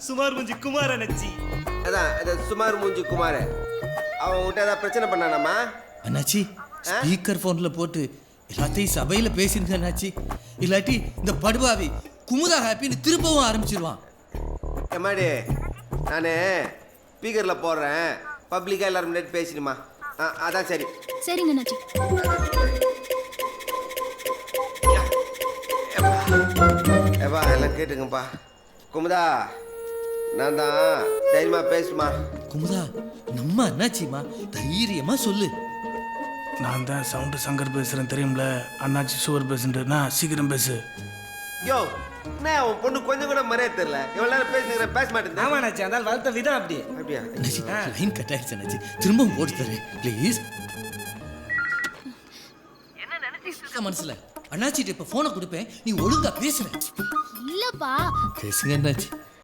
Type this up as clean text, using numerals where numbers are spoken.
சுமார் மூஞ்சி குமார் அண்ணாச்சி. அதான் சுமார் மூஞ்சி குமார். அவன் உன்கிட்ட ஏதாவது பிரச்சனை பண்ணானாமா? அண்ணாச்சி ஸ்பீக்கர் போன்ல போட்டு எல்லாத்தையும் சபையில பேசிருங்க அண்ணாச்சி. இல்லாட்டி இந்த படுபாவி குமுதா ஹாப்பின்னு திரும்பவும் ஆரம்பிச்சிருவான். எம்மாடி நான் ஸ்பீக்கரில் போடுறேன், பப்ளிக்காக எல்லாரும் முன்னாடி பேசிடுமா. அதான் சரி. சரிங்க அண்ணாச்சி. ஏப்பா எல்லாம் கேட்டுங்கப்பா. குமுதா நான் தான், தைரியமா பேசுமா. குமுதா நம்ம அண்ணாச்சிமா, தைரியமா சொல்லு. நான் தான் சவுண்டு சங்கர் பேசுகிறேன் தெரியும்ல, அண்ணாச்சி சுவர் பேசுன்றேன்னா சீக்கிரம் பேசு. யோ என்ன உன் பொண்ணு கொஞ்சம் கூட மரியாதை தெரியல. எவ்வளோ நேரம் பேசுகிறேன், பேச மாட்டேன். ஆமா அண்ணாச்சி, அந்த வளர்த்த விதம் அப்படி. அப்படியா? அண்ணாச்சி லைன் கட் ஆயிடுச்சு அண்ணாச்சி, திரும்பவும் போட்டு தரேன் ப்ளீஸ். மனசுல அண்ணாச்சிட்ட இப்ப போனை கொடுப்பேன், நீ ஒழுங்கா பேசுற. இல்லப்பா பேசுங்க அண்ணாச்சி.